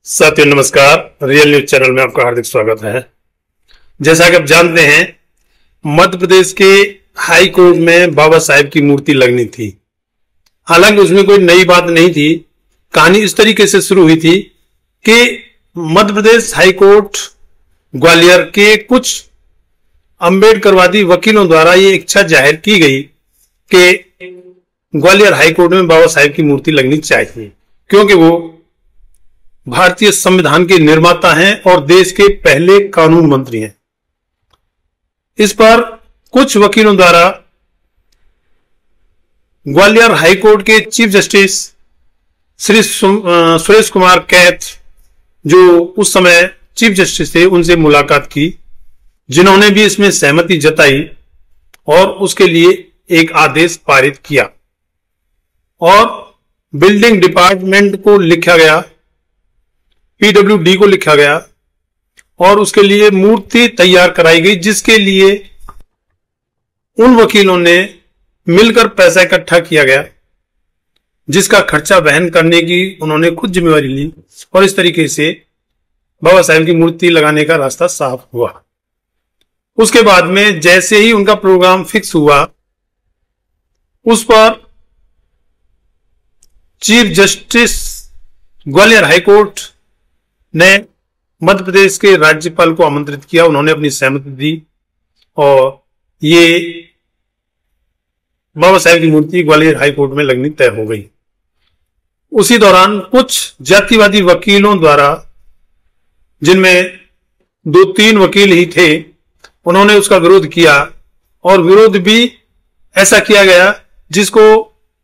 साथियों नमस्कार। Real news channel में आपका हार्दिक स्वागत है। जैसा कि आप जानते हैं, मध्य प्रदेश के हाई कोर्ट में बाबा साहेब की मूर्ति लगनी थी। हालांकि उसमें कोई नई बात नहीं थी। कहानी इस तरीके से शुरू हुई थी कि मध्य प्रदेश हाई कोर्ट ग्वालियर के कुछ अंबेडकरवादी वकीलों द्वारा ये इच्छा जाहिर की गई कि ग्वालियर हाई कोर्ट में बाबा साहेब की मूर्ति लगनी चाहिए, क्योंकि वो भारतीय संविधान के निर्माता हैं और देश के पहले कानून मंत्री हैं। इस पर कुछ वकीलों द्वारा ग्वालियर हाई कोर्ट के चीफ जस्टिस श्री सुरेश कुमार कैथ, जो उस समय चीफ जस्टिस थे, उनसे मुलाकात की, जिन्होंने भी इसमें सहमति जताई और उसके लिए एक आदेश पारित किया और बिल्डिंग डिपार्टमेंट को लिखा गया, पीडब्ल्यूडी को लिखा गया और उसके लिए मूर्ति तैयार कराई गई, जिसके लिए उन वकीलों ने मिलकर पैसा इकट्ठा किया गया, जिसका खर्चा वहन करने की उन्होंने खुद जिम्मेवारी ली और इस तरीके से बाबा साहेब की मूर्ति लगाने का रास्ता साफ हुआ। उसके बाद में जैसे ही उनका प्रोग्राम फिक्स हुआ, उस पर चीफ जस्टिस ग्वालियर हाईकोर्ट ने मध्य प्रदेश के राज्यपाल को आमंत्रित किया। उन्होंने अपनी सहमति दी और ये बाबा साहेब की मूर्ति ग्वालियर हाईकोर्ट में लगनी तय हो गई। उसी दौरान कुछ जातिवादी वकीलों द्वारा, जिनमें 2-3 वकील ही थे, उन्होंने उसका विरोध किया और विरोध भी ऐसा किया गया जिसको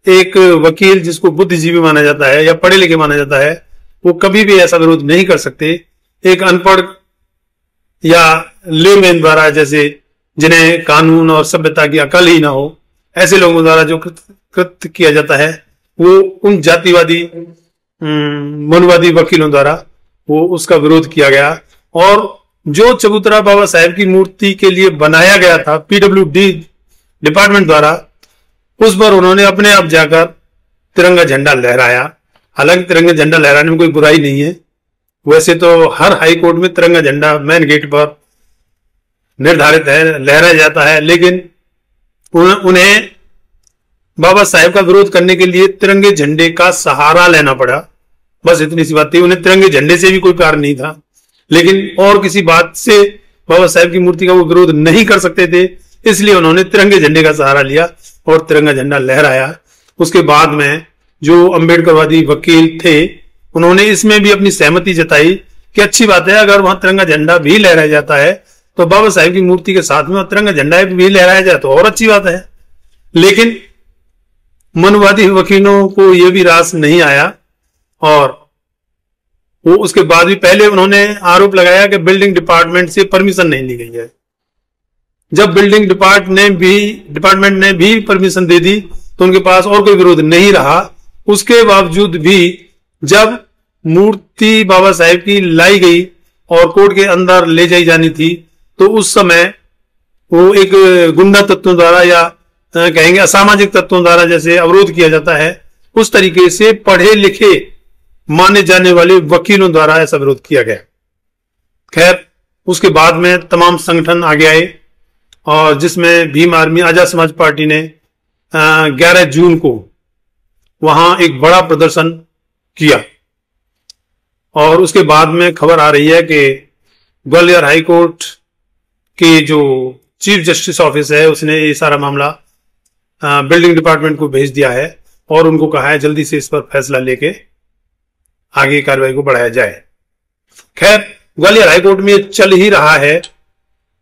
एक वकील, जिसको बुद्धिजीवी माना जाता है या पढ़े लिखे माना जाता है, वो कभी भी ऐसा विरोध नहीं कर सकते। एक अनपढ़ या लेमैन द्वारा, जैसे जिन्हें कानून और सभ्यता की अकल ही ना हो, ऐसे लोगों द्वारा जो कृत्य किया जाता है, वो उन जातिवादी मनुवादी वकीलों द्वारा वो उसका विरोध किया गया। और जो चबूतरा बाबा साहेब की मूर्ति के लिए बनाया गया था पीडब्ल्यूडी डिपार्टमेंट द्वारा, उस पर उन्होंने अपने आप जाकर तिरंगा झंडा लहराया। हालांकि तिरंगा झंडा लहराने में कोई बुराई नहीं है, वैसे तो हर हाई कोर्ट में तिरंगा झंडा मेन गेट पर निर्धारित है, लहराया जाता है, लेकिन उन्हें बाबा साहेब का विरोध करने के लिए तिरंगे झंडे का सहारा लेना पड़ा। बस इतनी सी बात थी। उन्हें तिरंगे झंडे से भी कोई प्यार नहीं था, लेकिन और किसी बात से बाबा साहेब की मूर्ति का वो विरोध नहीं कर सकते थे, इसलिए उन्होंने तिरंगे झंडे का सहारा लिया और तिरंगा झंडा लहराया। उसके बाद में जो अंबेडकरवादी वकील थे, उन्होंने इसमें भी अपनी सहमति जताई कि अच्छी बात है, अगर वहां तिरंगा झंडा भी लहराया जाता है तो बाबा साहेब की मूर्ति के साथ में तिरंगा झंडा भी लहराया जाए तो और अच्छी बात है। लेकिन मनुवादी वकीलों को यह भी रास नहीं आया और वो उसके बाद भी पहले उन्होंने आरोप लगाया कि बिल्डिंग डिपार्टमेंट से परमिशन नहीं ली गई है। जब बिल्डिंग डिपार्टमेंट ने भी परमिशन दे दी तो उनके पास और कोई विरोध नहीं रहा। उसके बावजूद भी जब मूर्ति बाबा साहेब की लाई गई और कोर्ट के अंदर ले जाई जानी थी, तो उस समय वो एक गुंडा तत्वों द्वारा या कहेंगे असामाजिक तत्वों द्वारा जैसे अवरोध किया जाता है, उस तरीके से पढ़े लिखे माने जाने वाले वकीलों द्वारा ऐसा विरोध किया गया। खैर, उसके बाद में तमाम संगठन आगे आए और जिसमें भीम आर्मी आजाद समाज पार्टी ने 11 जून को वहां एक बड़ा प्रदर्शन किया। और उसके बाद में खबर आ रही है कि ग्वालियर हाई कोर्ट के जो चीफ जस्टिस ऑफिस है, उसने ये सारा मामला बिल्डिंग डिपार्टमेंट को भेज दिया है और उनको कहा है जल्दी से इस पर फैसला लेके आगे कार्रवाई को बढ़ाया जाए। खैर, ग्वालियर हाई कोर्ट में ये चल ही रहा है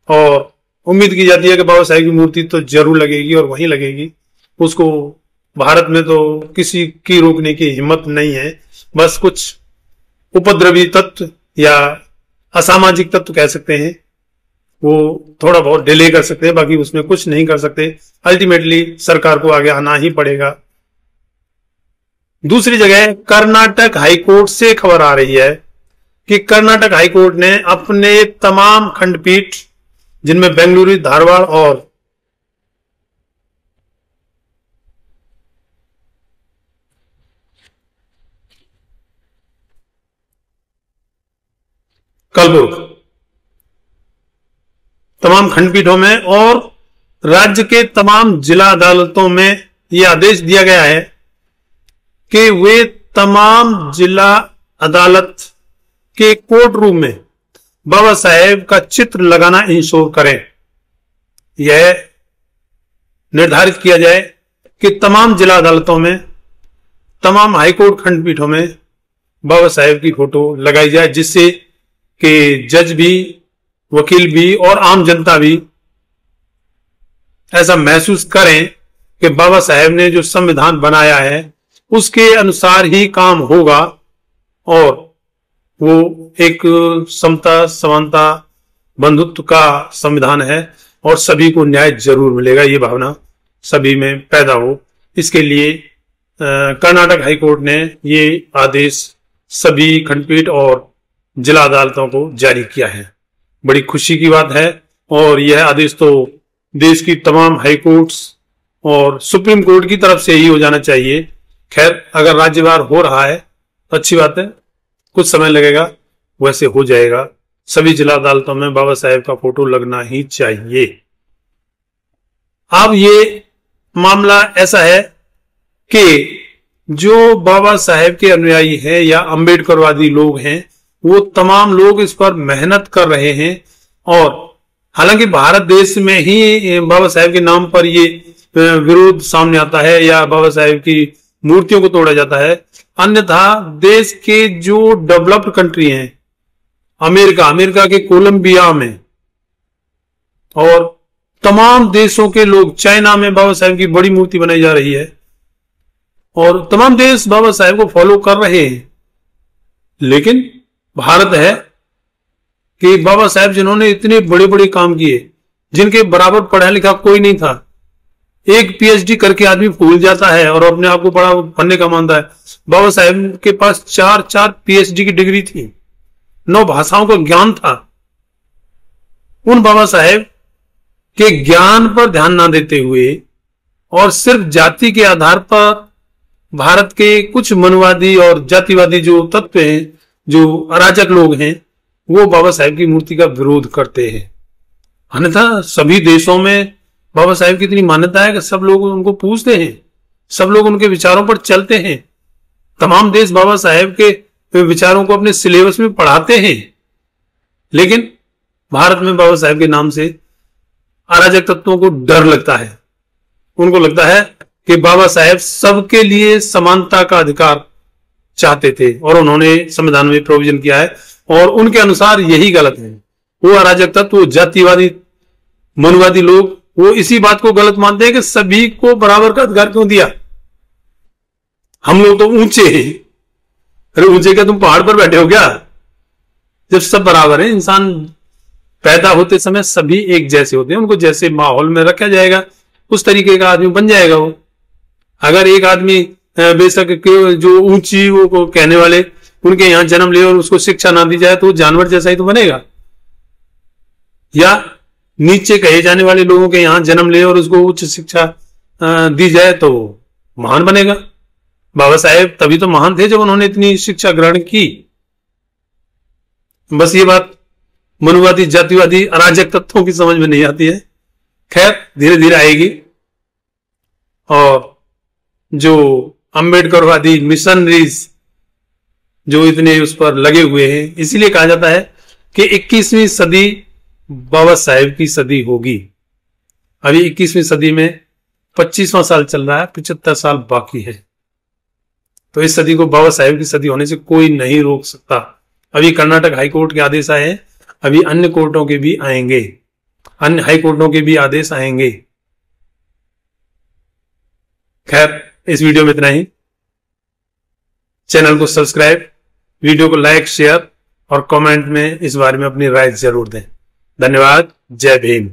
और उम्मीद की जाती है कि बाबा साहेब की मूर्ति तो जरूर लगेगी और वहीं लगेगी। उसको भारत में तो किसी की रोकने की हिम्मत नहीं है। बस कुछ उपद्रवी तत्व या असामाजिक तत्व कह सकते हैं, वो थोड़ा बहुत डिले कर सकते हैं, बाकी उसमें कुछ नहीं कर सकते। अल्टीमेटली सरकार को आगे आना ही पड़ेगा। दूसरी जगह कर्नाटक हाईकोर्ट से खबर आ रही है कि कर्नाटक हाईकोर्ट ने अपने तमाम खंडपीठ, जिनमें बेंगलुरु, धारवाड़ और कलबुर्ग तमाम खंडपीठों में और राज्य के तमाम जिला अदालतों में यह आदेश दिया गया है कि वे तमाम जिला अदालत के कोर्ट रूम में बाबा साहेब का चित्र लगाना इंश्योर करें। यह निर्धारित किया जाए कि तमाम जिला अदालतों में, तमाम हाईकोर्ट खंडपीठों में बाबा साहेब की फोटो लगाई जाए, जिससे कि जज भी, वकील भी और आम जनता भी ऐसा महसूस करें कि बाबा साहेब ने जो संविधान बनाया है उसके अनुसार ही काम होगा और वो एक समता, समानता, बंधुत्व का संविधान है और सभी को न्याय जरूर मिलेगा, ये भावना सभी में पैदा हो। इसके लिए कर्नाटक हाईकोर्ट ने ये आदेश सभी खंडपीठ और जिला अदालतों को जारी किया है। बड़ी खुशी की बात है और यह आदेश तो देश की तमाम हाईकोर्ट्स और सुप्रीम कोर्ट की तरफ से ही हो जाना चाहिए। खैर, अगर राज्यवार हो रहा है तो अच्छी बात है, कुछ समय लगेगा, वैसे हो जाएगा। सभी जिला अदालतों में बाबा साहेब का फोटो लगना ही चाहिए। अब ये मामला ऐसा है कि जो बाबा साहेब के अनुयायी हैं या अंबेडकरवादी लोग हैं, वो तमाम लोग इस पर मेहनत कर रहे हैं और हालांकि भारत देश में ही बाबा साहेब के नाम पर ये विरोध सामने आता है या बाबा साहेब की मूर्तियों को तोड़ा जाता है, अन्यथा देश के जो डेवलप्ड कंट्री हैं, अमेरिका के कोलंबिया में और तमाम देशों के लोग, चाइना में बाबा साहेब की बड़ी मूर्ति बनाई जा रही है और तमाम देश बाबा साहेब को फॉलो कर रहे हैं। लेकिन भारत है कि बाबा साहेब जिन्होंने इतने बड़े बड़े काम किए, जिनके बराबर पढ़ा लिखा कोई नहीं था, एक पीएचडी करके आदमी भूल जाता है और अपने आप को बड़ा पढ़ने का मानता है। बाबा साहेब के पास 4 पीएचडी की डिग्री थी, 9 भाषाओं का ज्ञान था। उन बाबा साहेब के ज्ञान पर ध्यान ना देते हुए और सिर्फ जाति के आधार पर भारत के कुछ मनवादी और जातिवादी जो तत्व हैं, जो अराजक लोग हैं, वो बाबा साहेब की मूर्ति का विरोध करते हैं। अन्यथा सभी देशों में बाबा साहेब की इतनी मान्यता है कि सब लोग उनको पूजते हैं, सब लोग उनके विचारों पर चलते हैं। तमाम देश बाबा साहेब के विचारों को अपने सिलेबस में पढ़ाते हैं। लेकिन भारत में बाबा साहेब के नाम से अराजक तत्वों को डर लगता है। उनको लगता है कि बाबा साहेब सबके लिए समानता का अधिकार चाहते थे और उन्होंने संविधान में प्रोविजन किया है और उनके अनुसार यही गलत है। वो अराजक तत्व, वो जातिवादी, मनवादी लोग, वो इसी बात को गलत मानते हैं कि सभी को बराबर का अधिकार क्यों दिया। हम लोग तो ऊंचे हैं। अरे ऊंचे क्या, तुम पहाड़ पर बैठे हो क्या? जब सब बराबर है, इंसान पैदा होते समय सभी एक जैसे होते हैं, उनको जैसे माहौल में रखा जाएगा उस तरीके का आदमी बन जाएगा वो। अगर एक आदमी बेशक जो ऊंची वो कहने वाले उनके यहां जन्म ले और उसको शिक्षा ना दी जाए तो वो जानवर जैसा ही तो बनेगा, या नीचे कहे जाने वाले लोगों के यहां जन्म ले और उसको उच्च शिक्षा दी जाए तो महान बनेगा। बाबा साहेब तभी तो महान थे जब उन्होंने इतनी शिक्षा ग्रहण की। बस ये बात मनुवादी, जातिवादी, अराजक तत्वों की समझ में नहीं आती है। खैर, धीरे धीरे आएगी। और जो अंबेडकरवादी मिशनरीज जो इतने उस पर लगे हुए हैं, इसीलिए कहा जाता है कि 21वीं सदी बाबा साहेब की सदी होगी। अभी 21वीं सदी में 25वां साल चल रहा है, 75 साल बाकी है। तो इस सदी को बाबा साहेब की सदी होने से कोई नहीं रोक सकता। अभी कर्नाटक हाईकोर्ट के आदेश आए हैं, अभी अन्य कोर्टों के भी आएंगे, अन्य हाई कोर्टों के भी आदेश आएंगे। खैर, इस वीडियो में इतना ही। चैनल को सब्सक्राइब, वीडियो को लाइक, शेयर और कमेंट में इस बारे में अपनी राय जरूर दें। धन्यवाद। जय भीम।